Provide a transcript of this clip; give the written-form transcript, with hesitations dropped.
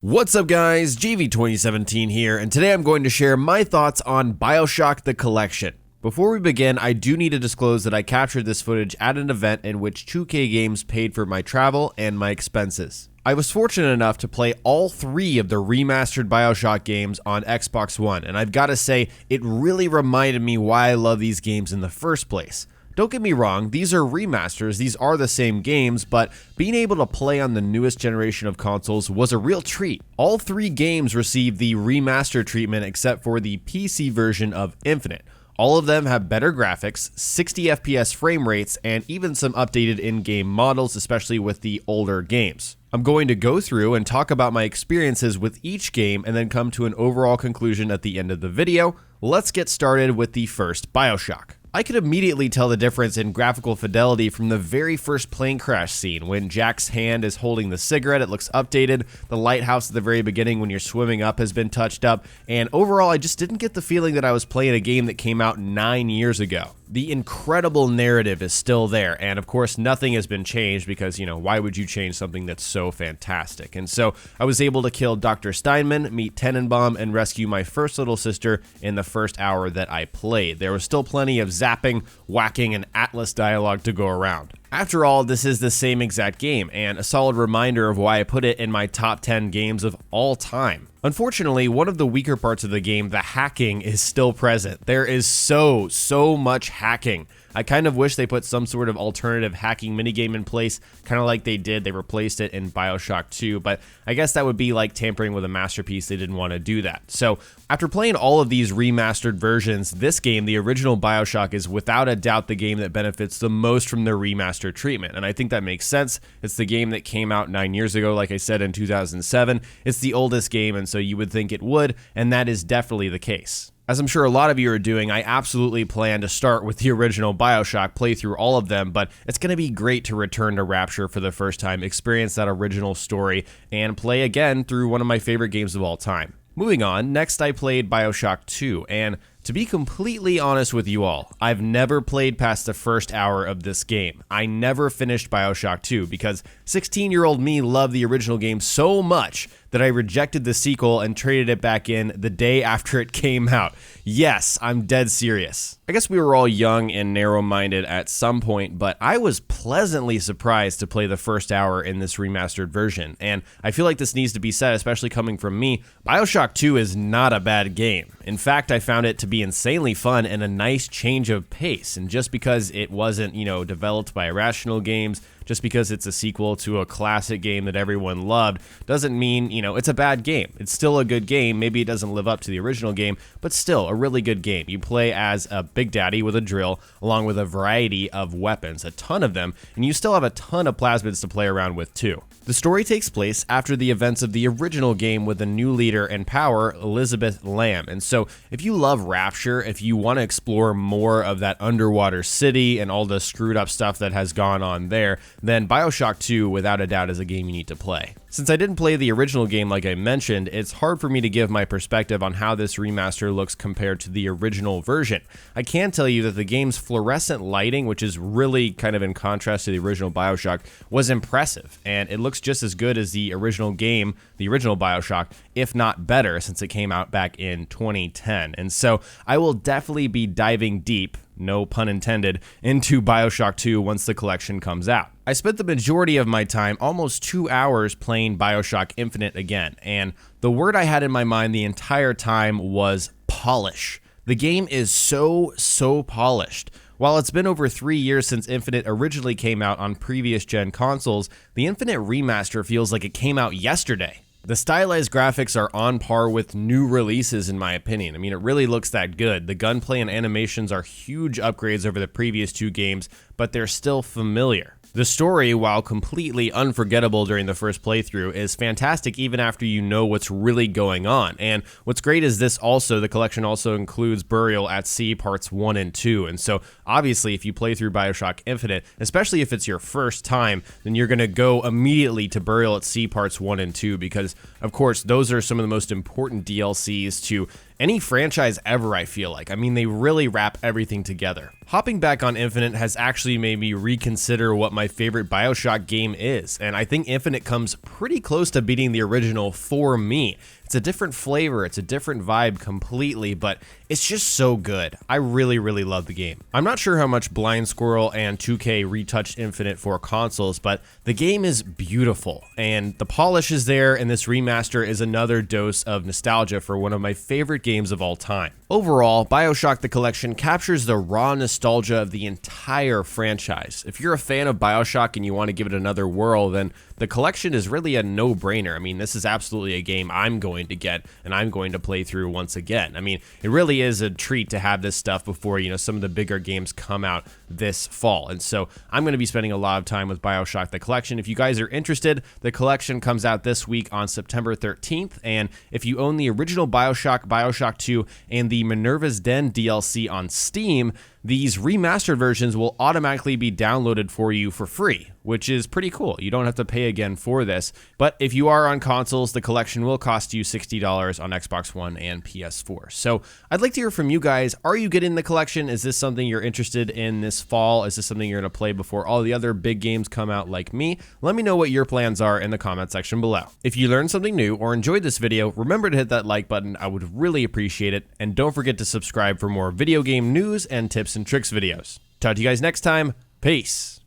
What's up guys, GV2017 here, and today I'm going to share my thoughts on BioShock the Collection. Before we begin, I do need to disclose that I captured this footage at an event in which 2K Games paid for my travel and my expenses. I was fortunate enough to play all 3 of the remastered BioShock games on Xbox One, and I've got to say, it really reminded me why I love these games in the first place. Don't get me wrong, these are remasters, these are the same games, but being able to play on the newest generation of consoles was a real treat. All 3 games received the remaster treatment except for the PC version of Infinite. All of them have better graphics, 60 FPS frame rates, and even some updated in-game models, especially with the older games. I'm going to go through and talk about my experiences with each game and then come to an overall conclusion at the end of the video. Let's get started with the first BioShock. I could immediately tell the difference in graphical fidelity from the very first plane crash scene. When Jack's hand is holding the cigarette, it looks updated. The lighthouse at the very beginning when you're swimming up has been touched up. And overall, I just didn't get the feeling that I was playing a game that came out 9 years ago. The incredible narrative is still there, and of course nothing has been changed because, why would you change something that's so fantastic? And so I was able to kill Dr. Steinman, meet Tenenbaum, and rescue my first little sister in the first hour that I played. There was still plenty of zapping, whacking, and Atlas dialogue to go around. After all, this is the same exact game, and a solid reminder of why I put it in my top 10 games of all time. Unfortunately, one of the weaker parts of the game, the hacking, is still present. There is so much hacking. I kind of wish they put some sort of alternative hacking minigame in place, kind of like they did. They replaced it in BioShock 2, but I guess that would be like tampering with a masterpiece. They didn't want to do that. So after playing all of these remastered versions, this game, the original BioShock, is without a doubt the game that benefits the most from the remaster treatment, and I think that makes sense. It's the game that came out 9 years ago, like I said, in 2007. It's the oldest game, and so you would think it would, and that is definitely the case. As I'm sure a lot of you are doing, I absolutely plan to start with the original BioShock, play through all of them, but it's going to be great to return to Rapture for the first time, experience that original story, and play again through one of my favorite games of all time. Moving on, next I played BioShock 2, and to be completely honest with you all, I've never played past the first hour of this game. I never finished BioShock 2 because 16-year-old me loved the original game so much that I rejected the sequel and traded it back in the day after it came out. Yes, I'm dead serious. I guess we were all young and narrow-minded at some point, but I was pleasantly surprised to play the first hour in this remastered version, and I feel like this needs to be said, especially coming from me. BioShock 2 is not a bad game. In fact, I found it to be insanely fun and a nice change of pace, and just because it wasn't, developed by Irrational Games, just because it's a sequel to a classic game that everyone loved, doesn't mean, it's a bad game. It's still a good game. Maybe it doesn't live up to the original game, but still a really good game. You play as a Big Daddy with a drill, along with a variety of weapons, a ton of them, and you still have a ton of plasmids to play around with too. The story takes place after the events of the original game with a new leader in power, Elizabeth Lamb. And so if you love Rapture, if you want to explore more of that underwater city and all the screwed up stuff that has gone on there, then BioShock 2 without a doubt is a game you need to play. Since I didn't play the original game like I mentioned, it's hard for me to give my perspective on how this remaster looks compared to the original version. I can tell you that the game's fluorescent lighting, which is really kind of in contrast to the original BioShock, was impressive, and it looks just as good as the original game, the original BioShock, if not better, since it came out back in 2010. And so I will definitely be diving deep, no pun intended, into BioShock 2 once the collection comes out. I spent the majority of my time, almost 2 hours, playing BioShock Infinite again, and the word I had in my mind the entire time was polish. The game is so polished. While it's been over 3 years since Infinite originally came out on previous gen consoles, the Infinite remaster feels like it came out yesterday. The stylized graphics are on par with new releases in my opinion. I mean, it really looks that good. The gunplay and animations are huge upgrades over the previous 2 games, but they're still familiar. The story, while completely unforgettable during the first playthrough, is fantastic even after you know what's really going on. And what's great is the collection also includes Burial at Sea Parts 1 and 2. And so obviously if you play through BioShock Infinite, especially if it's your first time, then you're going to go immediately to Burial at Sea Parts 1 and 2 because, of course, those are some of the most important DLCs to any franchise ever, I feel like. I mean, they really wrap everything together. Hopping back on Infinite has actually made me reconsider what my favorite BioShock game is, and I think Infinite comes pretty close to beating the original for me. It's a different flavor, it's a different vibe completely, but it's just so good. I really love the game. I'm not sure how much Blind Squirrel and 2K retouched Infinite for consoles, but the game is beautiful, and the polish is there, and this remaster is another dose of nostalgia for one of my favorite games of all time. Overall, BioShock the Collection captures the raw nostalgia of the entire franchise. If you're a fan of BioShock and you want to give it another whirl, then the collection is really a no-brainer. I mean, this is absolutely a game I'm going to get and I'm going to play through once again. I mean, it really is a treat to have this stuff before, some of the bigger games come out this fall. And so I'm going to be spending a lot of time with BioShock the Collection. If you guys are interested, the collection comes out this week on September 13th. And if you own the original BioShock, BioShock 2, and the Minerva's Den DLC on Steam, these remastered versions will automatically be downloaded for you for free, which is pretty cool. You don't have to pay again for this. But if you are on consoles, the collection will cost you $60 on Xbox One and PS4. So I'd like to hear from you guys. Are you getting the collection? Is this something you're interested in this fall? Is this something you're going to play before all the other big games come out like me? Let me know what your plans are in the comment section below. If you learned something new or enjoyed this video, remember to hit that like button. I would really appreciate it. And don't forget to subscribe for more video game news and tips and tricks videos. Talk to you guys next time. Peace.